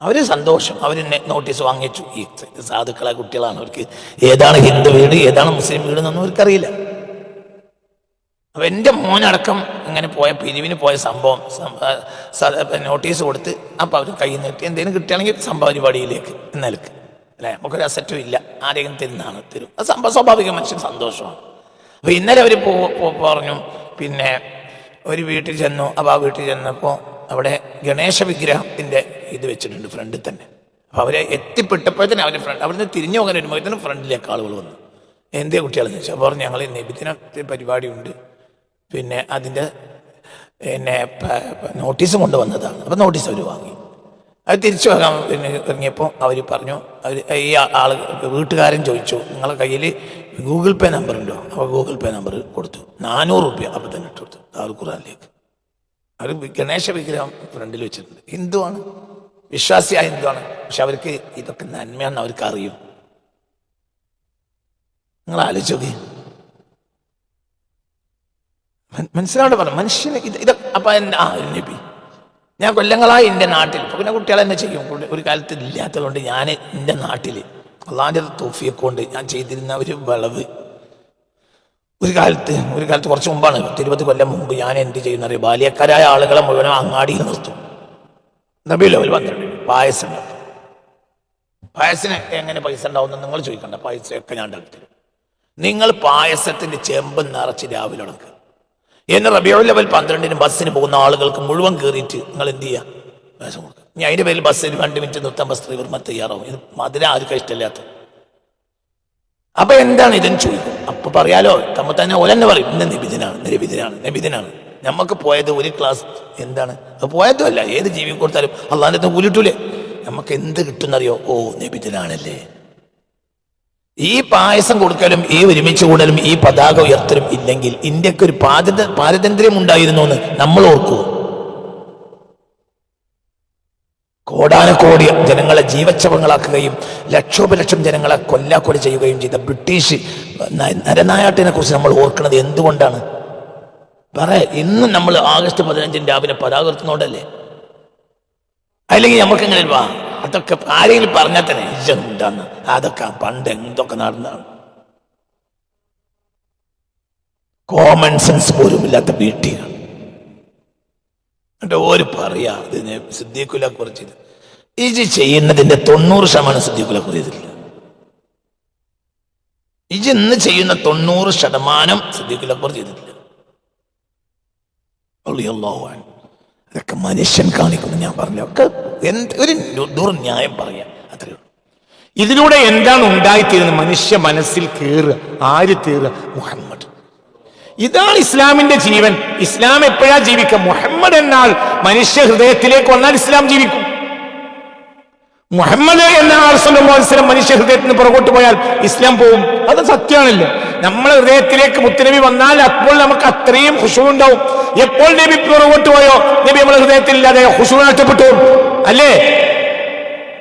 അവർ സന്തോഷം, അവർ നോട്ടീസ് വാങ്ങിച്ചു. ഈ സാധുക്കളെ കുട്ടികളാണ്, അവർക്ക് ഏതാണ് ഹിന്ദു വീട് ഏതാണ് മുസ്ലിം വീട് എന്നൊന്നും അവർക്കറിയില്ല. അപ്പം എൻ്റെ മോനടക്കം ഇങ്ങനെ പിരിവിന് പോയ സംഭവം നോട്ടീസ് കൊടുത്ത് അപ്പം അവർ കയ്യിൽ നീട്ടി എന്തെങ്കിലും കിട്ടുകയാണെങ്കിൽ സംഭവ പരിപാടിയിലേക്ക് നിലക്ക് അല്ലേ, നമുക്കൊരു അസറ്റും ഇല്ല, ആരെങ്കിലും തരും. അത് സ്വാഭാവിക മനുഷ്യൻ സന്തോഷമാണ്. അപ്പോൾ ഇന്നലെ അവർ പറഞ്ഞു, പിന്നെ ഒരു വീട്ടിൽ ചെന്നു. അപ്പോൾ ആ വീട്ടിൽ ചെന്നപ്പോൾ അവിടെ ഗണേശ വിഗ്രഹത്തിൻ്റെ ഇത് വെച്ചിട്ടുണ്ട് ഫ്രണ്ടിൽ തന്നെ. അപ്പോൾ അവരെ എത്തിപ്പെട്ടപ്പോഴത്തേന് അവരുടെ അവിടുന്ന് തിരിഞ്ഞു പോകാൻ വരുമ്പോഴത്തേനും ഫ്രണ്ടിലേക്ക് ആളുകൾ വന്നു. എന്തേ കുട്ടികളെന്ന് ചോദിച്ചാൽ അപ്പോൾ ഞങ്ങൾ നബിദിനത്തെ പരിപാടിയുണ്ട്, പിന്നെ അതിൻ്റെ നോട്ടീസ് കൊണ്ടുവന്നതാണ്. അപ്പോൾ നോട്ടീസ് അവർ വാങ്ങി. അത് തിരിച്ചു വാങ്ങാൻ ഇറങ്ങിയപ്പോൾ അവർ പറഞ്ഞു, ഈ വീട്ടുകാരൻ ചോദിച്ചു നിങ്ങളുടെ കയ്യിൽ ഗൂഗിൾ പേ നമ്പർ ഉണ്ടോ? അപ്പോൾ ഗൂഗിൾ പേ നമ്പർ കൊടുത്തു. 400 രൂപ അപ്പോൾ തന്നെ ഇട്ട് കൊടുത്തു ദാറുൽ ഖുർആനിലേക്ക്. അവർ ഗണേശ വിഗ്രഹം ഫ്രണ്ടിൽ വെച്ചിട്ടുണ്ട്. ഹിന്ദുവാണ്, വിശ്വാസിയായ ഹിന്ദുവാണ്. പക്ഷെ അവർക്ക് ഇതൊക്കെ നന്മയാണെന്ന് അവർക്ക് അറിയും. നിങ്ങൾ ആലോചിച്ചോക്കെ, മനസ്സിലാണ്ട് പറഞ്ഞു മനുഷ്യന് ഇതൊക്കെ. അപ്പം നബി ഞാൻ കൊല്ലങ്ങളായി എൻ്റെ നാട്ടിൽ, ഇപ്പോൾ പിന്നെ കുട്ടികളെ തന്നെ ചെയ്യും. ഒരു കാലത്ത് ഇല്ലാത്തതുകൊണ്ട് ഞാൻ എൻ്റെ നാട്ടിൽ അള്ളാൻ്റെ തൗഫീഖ് കൊണ്ട് ഞാൻ ചെയ്തിരുന്ന ഒരു വിളവ് ഒരു കാലത്ത് കുറച്ച് മുമ്പാണ്, 20 കൊല്ലം മുമ്പ് ഞാൻ എന്ത് ചെയ്യുന്നറിയാം, ബാല്യക്കാരായ ആളുകളെ മുഴുവനും അങ്ങാടിയിൽ നിർത്തും. റബീഉൽ അവ്വൽ 12 പായസം ഉണ്ടാക്കും. പായസത്തിന് എങ്ങനെ പൈസ ഉണ്ടാവുമെന്ന് നിങ്ങൾ ചോദിക്കണ്ട, പായസമൊക്കെ ഞാൻ ഉണ്ടാക്കി തരും. നിങ്ങൾ പായസത്തിൻ്റെ ചെമ്പ് നിറച്ച് രാവിലെ ഉടക്കുക. എന്ന് റബീഉൽ അവ്വൽ 12 ബസ്സിന് പോകുന്ന ആളുകൾക്ക് മുഴുവൻ കയറിയിട്ട് നിങ്ങൾ എന്ത് ചെയ്യുക, പായസം കൊടുക്കുക. ഇനി അതിൻ്റെ പേരിൽ ബസ്സിന് 2 മിനിറ്റ് നിർത്താൻ ബസ് ഡ്രൈവർമാർ തയ്യാറാവും. ഇത് മധുരം ആർക്കും ഇഷ്ടമില്ലാത്ത. അപ്പൊ എന്താണ് ഇതെന്ന് ചോദിക്കും. അപ്പൊ പറയാലോ തമ്മിൽ തന്നെ ഓലെന്നെ പറയും ഇന്ന് നബിദിനാണ്. നമുക്ക് പോയത് ഒരു ക്ലാസ് എന്താണ് അത് പോയതും അല്ല, ഏത് ജീവി കൊടുത്താലും അള്ളാഹിന്റെ അടുത്ത് കൂലിട്ടൂലേ. നമുക്ക് എന്ത് കിട്ടുന്നറിയോ? ഓ നബിദിനാണല്ലേ. ഈ പായസം കൊടുക്കലും ഈ ഒരുമിച്ച് കൂടലും ഈ പതാക ഉയർത്തലും ഇല്ലെങ്കിൽ ഇന്ത്യക്ക് ഒരു പാരതന്ത്ര്യം ഉണ്ടായിരുന്നു എന്ന് നമ്മൾ ഓർക്കൂ. കോടാനക്കോടി ജനങ്ങളെ ജീവച്ഛവങ്ങളാക്കുകയും ലക്ഷോപലക്ഷം ജനങ്ങളെ കൊല്ലാക്കൊല ചെയ്യുകയും ചെയ്ത ബ്രിട്ടീഷ് നരനായാട്ടിനെ കുറിച്ച് നമ്മൾ ഓർക്കുന്നത് എന്തുകൊണ്ടാണ്? ഇന്നും നമ്മൾ ആഗസ്റ്റ് 15 രാവിലെ പതാക ഉയർത്തുന്നോണ്ടല്ലേ? അല്ലെങ്കിൽ നമുക്കെങ്ങനെ അതൊക്കെ ആരെങ്കിലും പറഞ്ഞാൽ തന്നെ ഇല്ലെന്നുണ്ടാന്ന് അതൊക്കെ പണ്ട് എന്തൊക്കെ നടന്നതാണ്. കോമൺ സെൻസ് പോലും ഇല്ലാത്ത വീട്ടിലാണ്. എന്നിട്ട് ഓര് പറയാ ഇതിനെ സിദ്ദീഖുല കുറിച്ച് ഇത് ചെയ്യുന്നതിന്റെ 90% സിദ്ദീഖുല കുറിച്ചില്ല. ഇജ് ഇന്ന് ചെയ്യുന്ന 90% സിദ്ദീഖുൽ അക്ബർ ചെയ്തിട്ടില്ല. റളിയല്ലാഹു അൻഹു. അതൊക്കെ മനുഷ്യൻ കാണിക്കുന്നു. ഞാൻ പറഞ്ഞു ഒക്കെ ഒരു ദുർന്യായം പറയാം, അത്രയേ ഉള്ളൂ. ഇതിലൂടെ എന്താണ് ഉണ്ടായിത്തീരുന്നത്? മനുഷ്യ മനസ്സിൽ കയറുക. ആര് കയറുക? മുഹമ്മദ്. ഇതാണ് ഇസ്ലാമിന്റെ ജീവൻ. ഇസ്ലാം എപ്പോഴാ ജീവിക്കുക? മുഹമ്മദ് എന്നാൽ മനുഷ്യ ഹൃദയത്തിലേക്ക് വന്നാൽ ഇസ്ലാം ജീവിക്കും. മുഹമ്മദ് എന്ന ആൾ സല്ലല്ലാഹു അലൈഹി വസല്ലം മനുഷ്യ ഹൃദയത്തിൽ നിന്ന് പുറകോട്ട് പോയാൽ ഇസ്ലാം പോവും. അത് സത്യമാണല്ലോ. നമ്മളെ ഹൃദയത്തിലേക്ക് മുത്തുനബി വന്നാൽ അപ്പോൾ നമുക്ക് അത്രയും ഖുശൂ ഉണ്ടാവും. എപ്പോൾ നബി പുറകോട്ട് പോയോ, നബി നമ്മുടെ ഹൃദയത്തിൽ ഇല്ലാതെ ഖുശൂ നഷ്ടപ്പെട്ടു അല്ലേ?